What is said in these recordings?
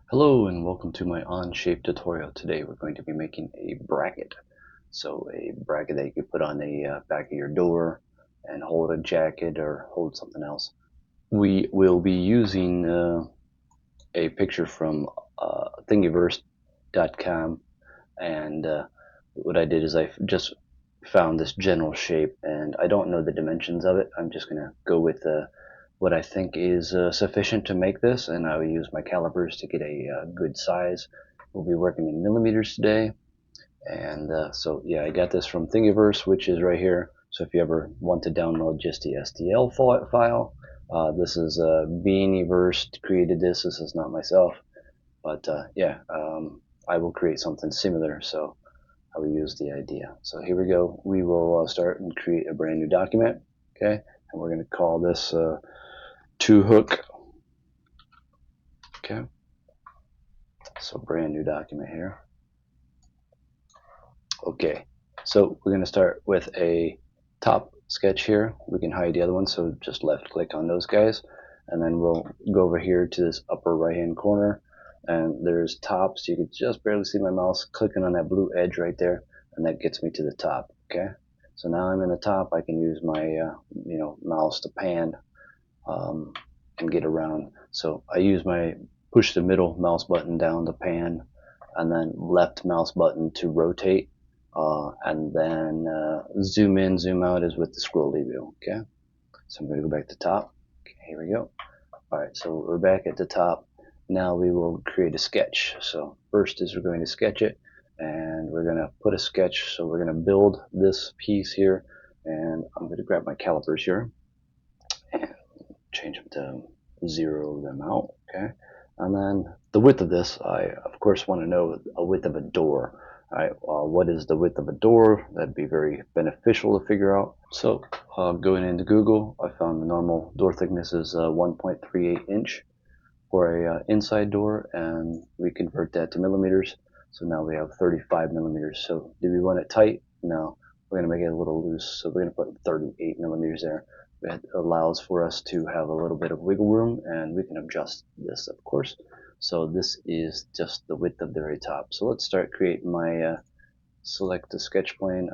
Hello and welcome to my Onshape tutorial. Today we're going to be making a bracket. So a bracket that you could put on the back of your door and hold a jacket or hold something else. We will be using a picture from thingiverse.com, and what I did is I just found this general shape, and I don't know the dimensions of it. I'm just going to go with what I think is sufficient to make this, and I will use my calipers to get a good size. We'll be working in millimeters today, and so yeah, I got this from Thingiverse, which is right here. So if you ever want to download just the STL file, this is Beanieverse created this. This is not myself, but yeah, I will create something similar. So I will use the idea. So here we go. We will start and create a brand new document. Okay, and we're going to call this to hook. Okay, so brand new document here. Okay, so we're going to start with a top sketch here. We can hide the other one, so just left click on those guys, and then we'll go over here to this upper right hand corner, and there's tops. You can just barely see my mouse clicking on that blue edge right there, and that gets me to the top. Okay, so now I'm in the top. I can use my mouse to pan and get around. So I use my push the middle mouse button down to pan, and then left mouse button to rotate, and then zoom in, zoom out is with the scroll wheel. Okay, so I'm going to go back to top. Okay, here we go. All right, so we're back at the top. Now we will create a sketch. So first is we're going to sketch it, and we're going to put a sketch. So we're going to build this piece here, and I'm going to grab my calipers here and change them to zero them out. Okay, and then the width of this, I of course want to know a width of a door. All right, what is the width of a door? That'd be very beneficial to figure out. So going into Google, I found the normal door thickness is 1.38 inch for a inside door, and we convert that to millimeters. So now we have 35 millimeters. So do we want it tight? No, we're going to make it a little loose. So we're going to put 38 millimeters there. That allows for us to have a little bit of wiggle room, and we can adjust this, of course. So this is just the width of the very top. So let's start creating my select the sketch plane.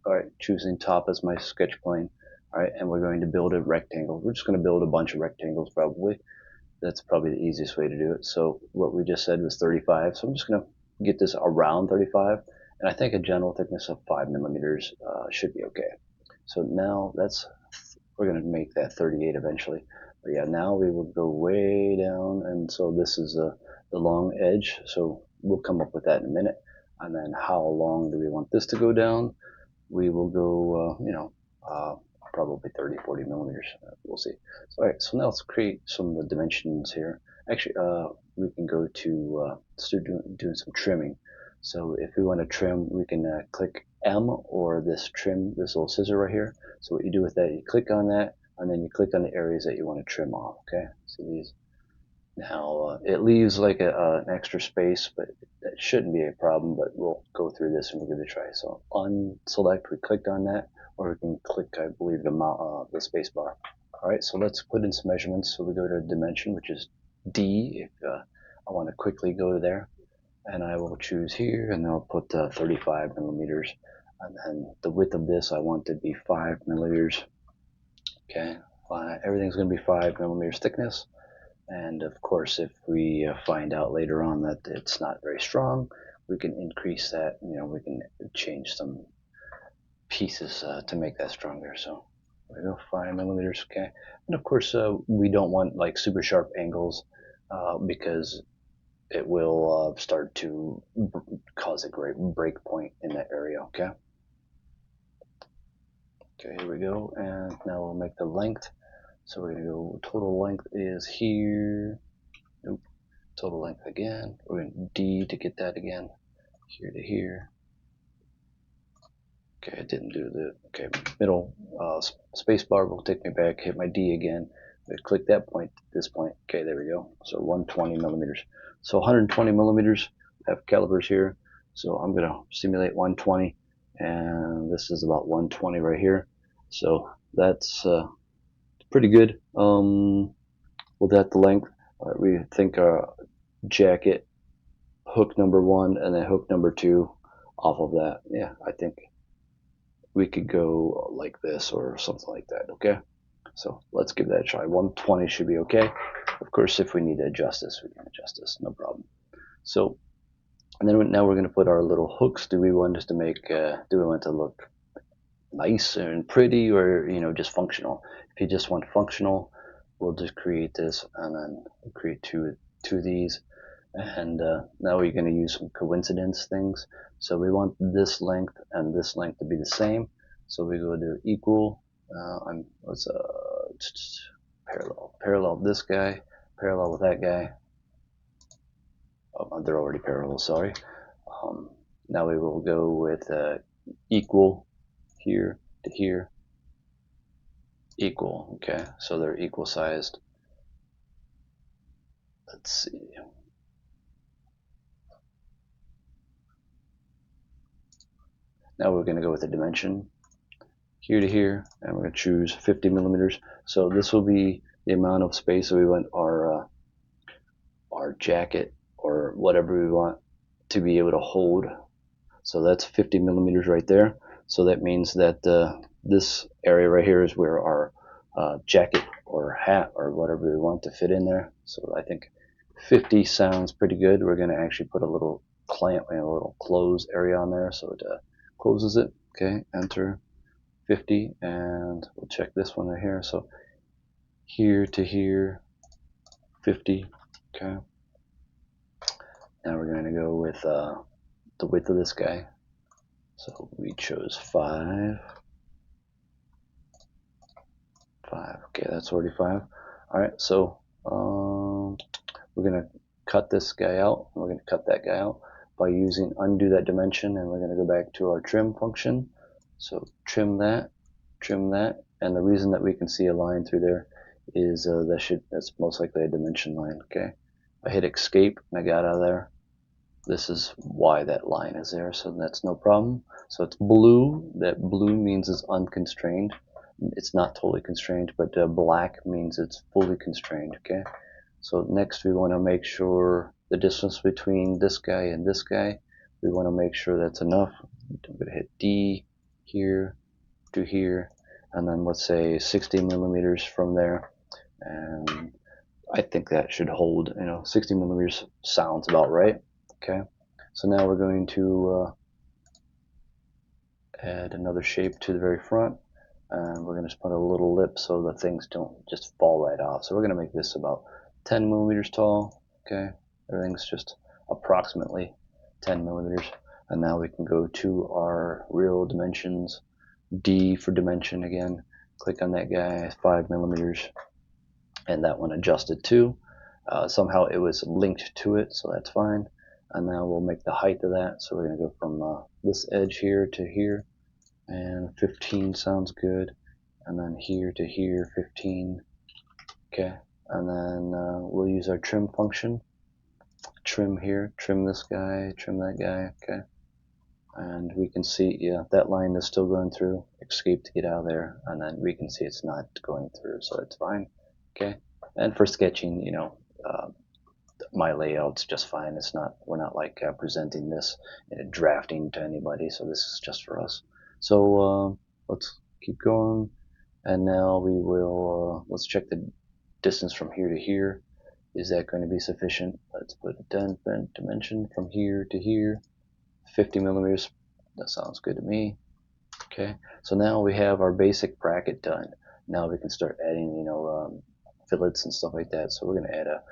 All right, choosing top as my sketch plane. All right, and we're going to build a rectangle. We're just going to build a bunch of rectangles probably. That's probably the easiest way to do it. So what we just said was 35. So I'm just going to get this around 35. And I think a general thickness of 5 millimeters should be okay. So now we're going to make that 38 eventually. But yeah, now we will go way down. And so this is the long edge. So we'll come up with that in a minute. And then how long do we want this to go down? We will go, probably 30, 40 millimeters. We'll see. So, all right, so now let's create some of the dimensions here. Actually, we can go to start doing some trimming. So if we want to trim, we can click M or this trim, this little scissor right here. So what you do with that, you click on that, and then you click on the areas that you want to trim off. Okay, so these. Now it leaves like an extra space, but that shouldn't be a problem. But we'll go through this and we'll give it a try. So unselect, we clicked on that, or we can click, I believe, the space bar. All right, so let's put in some measurements. So we go to dimension, which is D. If I want to quickly go to there, and I will choose here, and I'll put 35 millimeters. And then the width of this, I want to be 5 millimeters. Okay, everything's going to be 5 millimeters thickness. And of course, if we find out later on that it's not very strong, we can increase that. We can change some pieces to make that stronger. So we go 5 millimeters, okay. And of course, we don't want like super sharp angles because it will start to cause a great break point in that area. Okay. Okay, here we go, and now we'll make the length. So we're gonna go. Total length is here. Nope. Total length again. We're going to D to get that again. Here to here. Okay, I didn't do the middle space bar will take me back. Hit my D again. I click that point, this point. Okay, there we go. So 120 millimeters. So 120 millimeters. I have calipers here. So I'm going to simulate 120, and this is about 120 right here. So that's pretty good. With that, the length we think jacket, hook number 1, and then hook number 2 off of that. Yeah, I think we could go like this or something like that, okay? So let's give that a try. 120 should be okay. Of course, if we need to adjust this, we can adjust this, no problem. So, and then now we're going to put our little hooks. Do we want this to make, do we want to look nice and pretty, or, just functional? If you just want functional, we'll just create this and then create two of these. And now we're going to use some coincidence things. So we want this length and this length to be the same. So we go to equal. Let's parallel this guy, parallel with that guy. Oh, they're already parallel. Sorry. Now we will go with equal here to here. Equal. Okay, so they're equal sized. Let's see. Now we're going to go with the dimension here to here, and we're going to choose 50 millimeters. So this will be the amount of space that we want our jacket or whatever we want to be able to hold. So that's 50 millimeters right there. So that means that this area right here is where our jacket or hat or whatever we want to fit in there. So I think 50 sounds pretty good. We're going to actually put a little clamp and a little close area on there so it closes it. Okay, enter 50, and we'll check this one right here. So here to here, 50. Okay. Now we're going to go with the width of this guy. So we chose 5. Okay, that's already 5. All right, so we're going to cut this guy out. We're going to cut that guy out by using undo that dimension, and we're going to go back to our trim function. So trim that, and the reason that we can see a line through there is that's most likely a dimension line. Okay, I hit escape and I got out of there. This is why that line is there, so that's no problem. So it's blue. That blue means it's unconstrained. It's not totally constrained, but black means it's fully constrained. Okay, so next we want to make sure the distance between this guy and this guy, we want to make sure that's enough. I'm going to hit D here to here, and then let's say 60 millimeters from there, and I think that should hold. 60 millimeters sounds about right. Okay, so now we're going to add another shape to the very front, and we're going to put a little lip so the things don't just fall right off. So we're going to make this about 10 millimeters tall. Okay, everything's just approximately 10 millimeters, and now we can go to our real dimensions. D for dimension again. Click on that guy, 5 millimeters, and that one adjusted too. Somehow it was linked to it, so that's fine. And now we'll make the height of that. So we're going to go from this edge here to here, and 15 sounds good. And then here to here, 15. Okay, and then we'll use our trim function. Trim here, trim this guy, trim that guy. Okay, and we can see, yeah, that line is still going through. Escape to get out of there, and then we can see it's not going through, so it's fine. Okay, and for sketching, my layout's just fine. We're not like presenting this drafting to anybody, so this is just for us. So let's keep going, and now we will let's check the distance from here to here. Is that going to be sufficient? Let's put a dimension from here to here, 50 millimeters. That sounds good to me. Okay, so now we have our basic bracket done. Now we can start adding fillets and stuff like that. So we're going to add a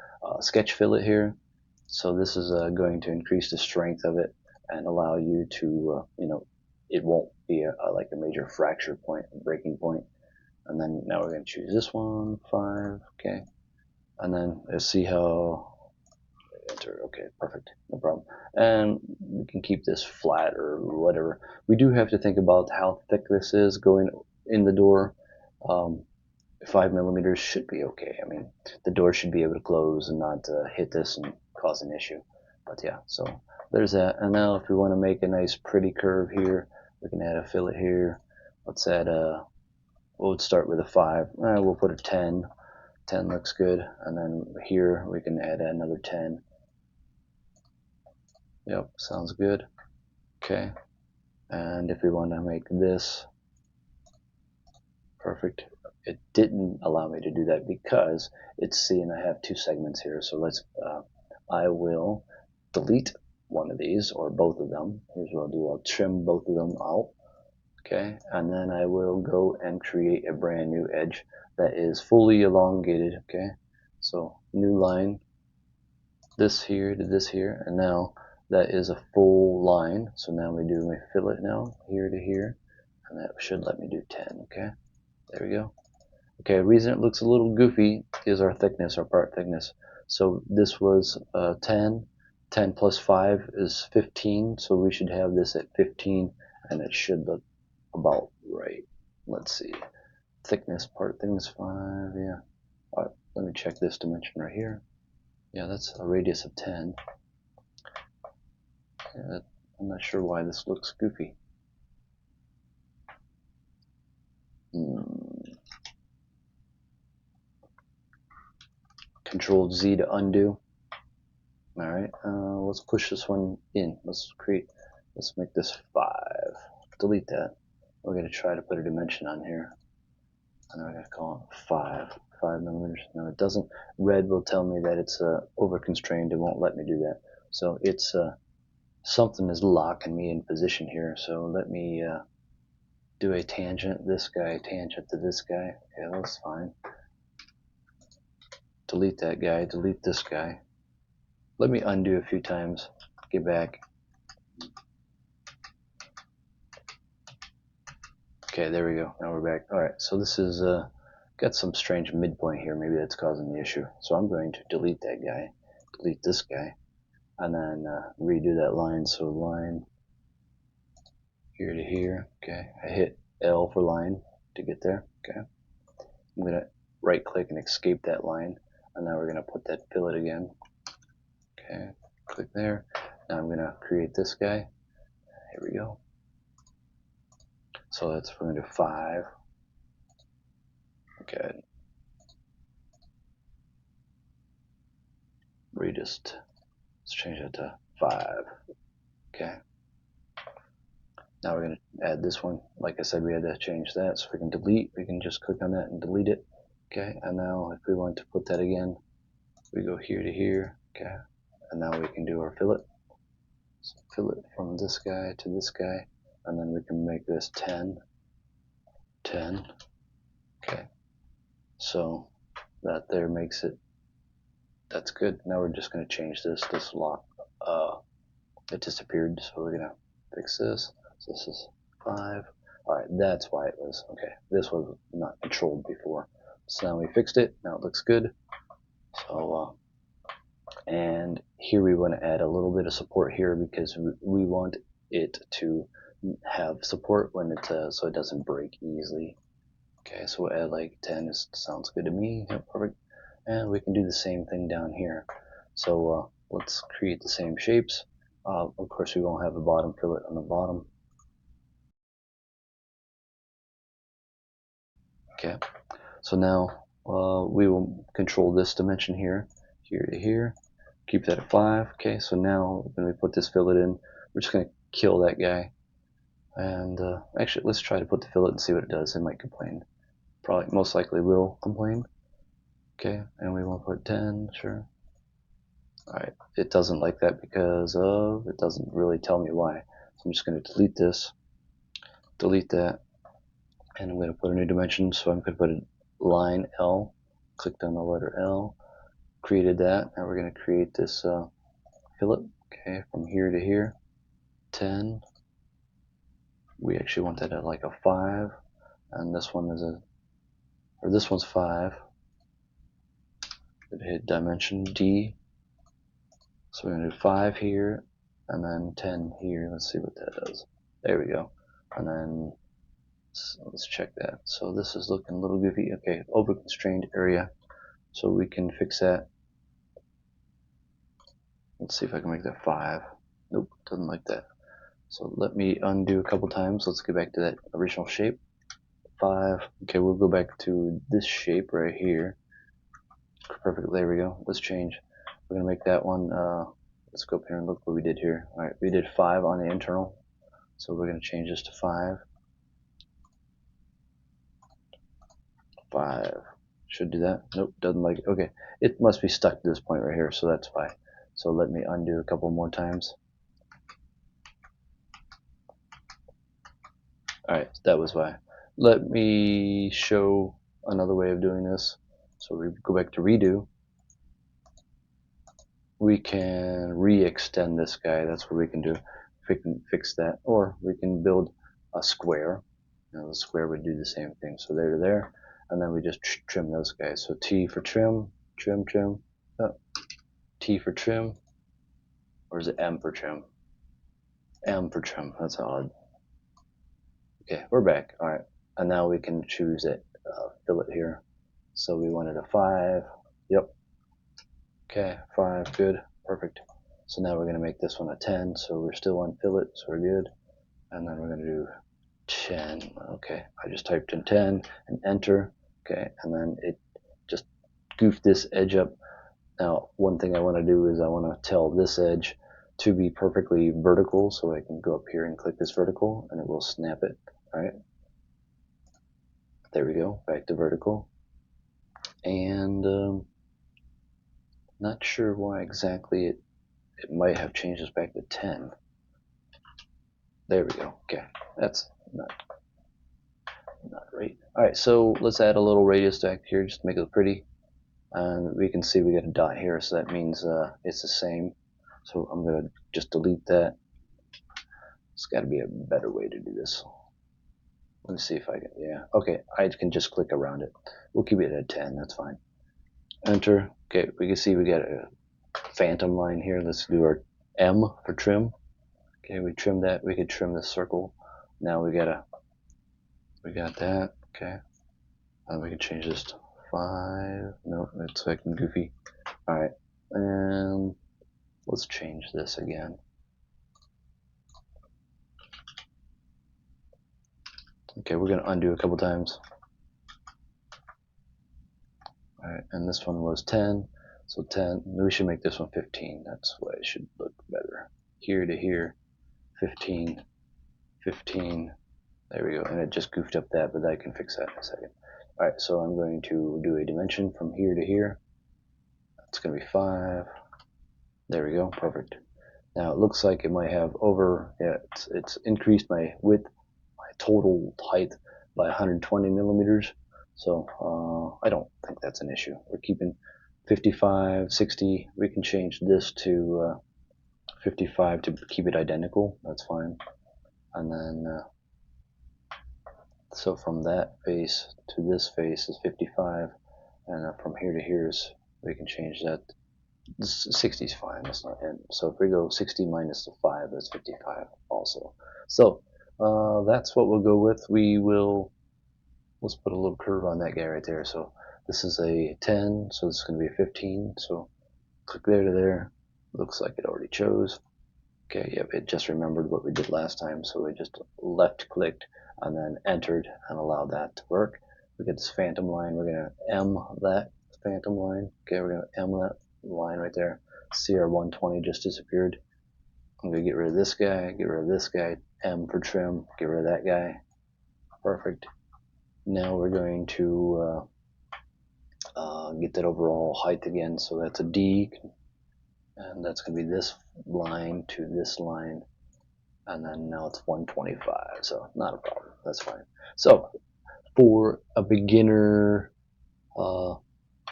sketch fillet here. So this is going to increase the strength of it and allow you to, it won't be like a major fracture point, breaking point. And then now we're going to choose this one, 5, okay. And then let's see how, enter, okay, perfect, no problem. And we can keep this flat or whatever. We do have to think about how thick this is going in the door. 5 millimeters should be okay. I mean, the door should be able to close and not hit this and cause an issue. But yeah, so there's that. And now if we want to make a nice pretty curve here, we can add a fillet here. Let's add we'll start with a 5. We'll put a 10. 10 looks good. And then here we can add another 10. Yep, sounds good. Okay, and if we want to make this perfect, it didn't allow me to do that because it's seeing I have two segments here. So I will delete one of these or both of them. Here's what I'll do. I'll trim both of them out. Okay, and then I will go and create a brand new edge that is fully elongated. Okay, so new line, this here to this here, and now that is a full line. So now we do my fillet now, here to here, and that should let me do 10. Okay, there we go. Okay, the reason it looks a little goofy is our thickness, our part thickness. So this was 10. 10 plus 5 is 15, so we should have this at 15, and it should look about right. Let's see. Thickness, part thickness 5, yeah. All right, let me check this dimension right here. Yeah, that's a radius of 10. Yeah, I'm not sure why this looks goofy. Control Z to undo. All right, let's push this one in. Let's make this 5. Delete that. We're going to try to put a dimension on here. And I'm going to call it 5 millimeters. No, it doesn't. Red will tell me that it's over constrained. It won't let me do that. So it's something is locking me in position here. So let me do a tangent. This guy, tangent to this guy. Okay, that's fine. Delete that guy. Delete this guy. Let me undo a few times. Get back. Okay, there we go. Now we're back. All right, so this is got some strange midpoint here. Maybe that's causing the issue. So I'm going to delete that guy, delete this guy, and then redo that line. So line here to here. Okay, I hit L for line to get there. Okay, I'm gonna right click and escape that line, and now we're gonna put that fillet again. Okay, click there. Now I'm gonna create this guy. Here we go. So that's we're gonna do 5. Okay, let's change that to 5. Okay. Now we're going to add this one. Like I said, we had to change that, so we can delete. We can just click on that and delete it. Okay, and now if we want to put that again, we go here to here. Okay, and now we can do our fillet. So fillet from this guy to this guy, and then we can make this 10. 10. Okay, so that there makes it. That's good. Now we're just going to change this. This lock, it disappeared, so we're going to fix this. So this is 5. Alright, that's why it was. Okay, this was not controlled before. So now we fixed it. Now it looks good. So, and here we want to add a little bit of support here because we want it to have support when it so it doesn't break easily. Okay, so we'll add like 10. Sounds good to me. Yep, perfect. And we can do the same thing down here. So let's create the same shapes. Of course, we won't have a bottom fillet on the bottom. Okay, so now we will control this dimension here, here to here. Keep that at 5. Okay, so now when we put this fillet in, we're just going to kill that guy. And actually, let's try to put the fillet and see what it does. It might complain. Probably, most likely will complain. Okay, and we won't put 10, sure. Alright, it doesn't like that because of, it doesn't really tell me why. So I'm just going to delete this, delete that, and I'm going to put a new dimension. So I'm going to put a line L, clicked on the letter L, created that. Now we're going to create this fillet, okay, from here to here, 10. We actually want that at like a 5, and this one is this one's 5. We're going to hit dimension D. So we're going to do 5 here, and then 10 here. Let's see what that does. There we go. And then let's check that. So this is looking a little goofy. Okay, over constrained area. So we can fix that. Let's see if I can make that 5. Nope, doesn't like that. So let me undo a couple times. Let's get back to that original shape. 5. Okay, we'll go back to this shape right here. Perfect, there we go. Let's change. We're gonna make that one let's go up here and look what we did here. All right, we did 5 on the internal, so we're going to change this to 5. 5 should do that. Nope, doesn't like it. Okay, it must be stuck to this point right here, so that's why. So let me undo a couple more times. Alright, that was why. Let me show another way of doing this. So we go back to redo. We can re-extend this guy. That's what we can do. We can fix that, or we can build a square. Now the square would do the same thing. So there to there, and then we just trim those guys. So T for trim, trim, trim. Oh, T for trim, or is it M for trim? M for trim. That's odd. Okay, we're back. All right, and now we can choose it, fillet here. So we wanted a 5. Yep. Okay, 5. Good. Perfect. So now we're going to make this one a 10. So we're still on fillet, so we're good. And then we're going to do 10. Okay, I just typed in 10 and enter. Okay, and then it just goofed this edge up. Now, one thing I want to do is I want to tell this edge to be perfectly vertical, so I can go up here and click this vertical, and it will snap it. All right. There we go. Back to vertical. And not sure why exactly it might have changed us back to 10. There we go. Okay, that's not right. All right, so let's add a little radius back here just to make it pretty. And we can see we got a dot here, so that means it's the same. So I'm gonna just delete that. It's got to be a better way to do this. Let me see if I can. Yeah. Okay, I can just click around it. We'll keep it at 10. That's fine. Enter. Okay, we can see we got a phantom line here. Let's do our M for trim. Okay, we trim that. We could trim the circle. Now we got that. Okay, and we can change this to 5. No, it's acting goofy. All right, and let's change this again. Okay, we're gonna undo a couple times. All right, and this one was 10. So 10. We should make this one 15. That's why it should look better. Here to here, 15, 15. There we go. And it just goofed up that, but I can fix that in a second. All right, so I'm going to do a dimension from here to here. It's going to be 5. There we go. Perfect. Now it looks like it might have it's increased my width, my total height by 120 millimeters. So I don't think that's an issue. We're keeping 55, 60. We can change this to 55 to keep it identical. That's fine. And then so from that face to this face is 55, and from here to here is, we can change that. 60 is fine. That's not it. So if we go 60 minus the 5, that's 55 also. So that's what we'll go with. Let's put a little curve on that guy right there. So this is a 10, so this is going to be a 15. So click there to there. Looks like it already chose. Okay, yep, it just remembered what we did last time, so we just left clicked and then entered and allowed that to work. We get this phantom line. We're going to M that phantom line. Okay, we're going to M that line right there. See, our 120 just disappeared. I'm going to get rid of this guy, get rid of this guy, M for trim, get rid of that guy. Perfect. Now we're going to get that overall height again, so that's a D, and that's going to be this line to this line, and then now it's 125, so not a problem. That's fine. So for a beginner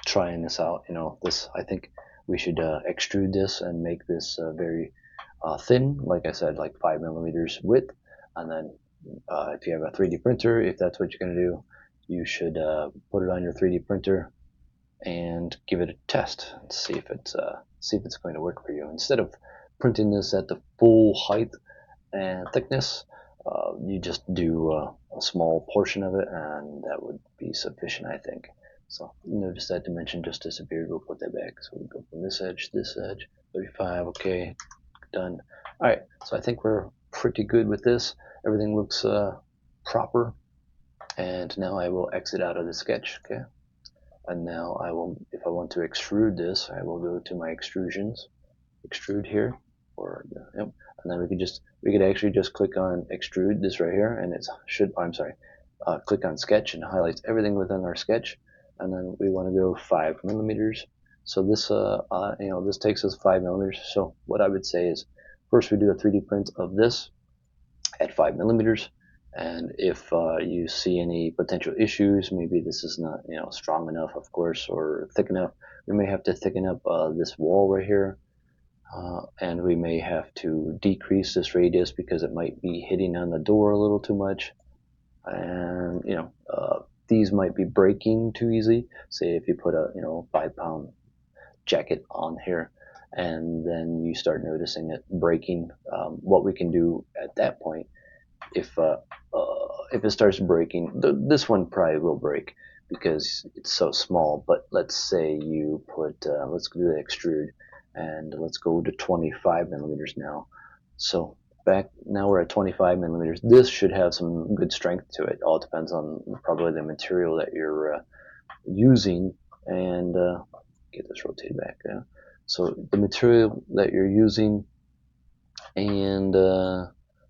trying this out, this, I think we should extrude this and make this very thin, like I said, like 5 millimeters width. And then if you have a 3D printer, if that's what you're going to do, you should put it on your 3D printer and give it a test and see if it's going to work for you. Instead of printing this at the full height and thickness, you just do a small portion of it, and that would be sufficient, I think. So notice that dimension just disappeared. We'll put that back. So we go from this edge, 35. Okay, done. All right, so I think we're pretty good with this. Everything looks proper. And now I will exit out of the sketch. Okay. And now I will, if I want to extrude this, I will go to my extrusions. extrude here, or yep, and then we could actually just click on extrude this right here, and it's should I'm sorry, click on sketch and highlights everything within our sketch, and then we want to go 5 millimeters. So this this takes us 5 millimeters. So what I would say is first we do a 3D print of this at 5 millimeters. And if you see any potential issues, maybe this is not strong enough, of course, or thick enough, we may have to thicken up this wall right here, and we may have to decrease this radius because it might be hitting on the door a little too much, and these might be breaking too easy. Say if you put a 5 pound jacket on here and then you start noticing it breaking, what we can do at that point, if it starts breaking, this one probably will break because it's so small. But let's say you put, let's do the extrude, and let's go to 25 millimeters now. So back now we're at 25 millimeters. This should have some good strength to it. All depends on probably the material that you're using, and get this rotated back. So the material that you're using and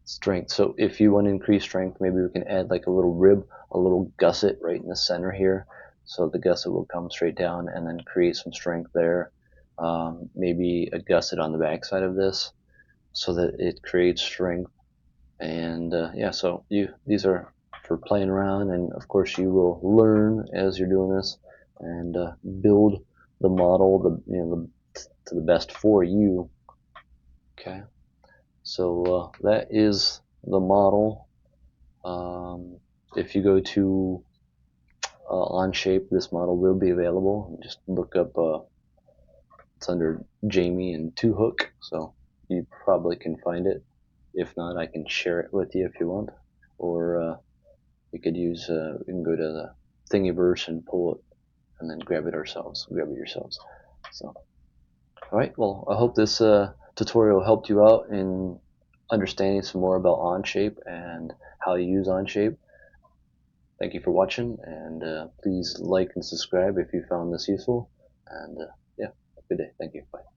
strength. So if you want to increase strength, maybe we can add like a little rib, a little gusset right in the center here. So the gusset will come straight down and then create some strength there. Maybe a gusset on the back side of this so that it creates strength. And yeah, so these are for playing around, and of course you will learn as you're doing this and build the model to the best for you. Okay. So that is the model. If you go to Onshape, this model will be available. Just look up, it's under Jamie and Two Hook, so you probably can find it. If not, I can share it with you if you want. Or you could use, you can go to the Thingiverse and pull it and then grab it yourselves. So, alright, well, I hope this tutorial helped you out in understanding some more about Onshape and how you use Onshape. Thank you for watching, and please like and subscribe if you found this useful. And yeah, have a good day. Thank you. Bye.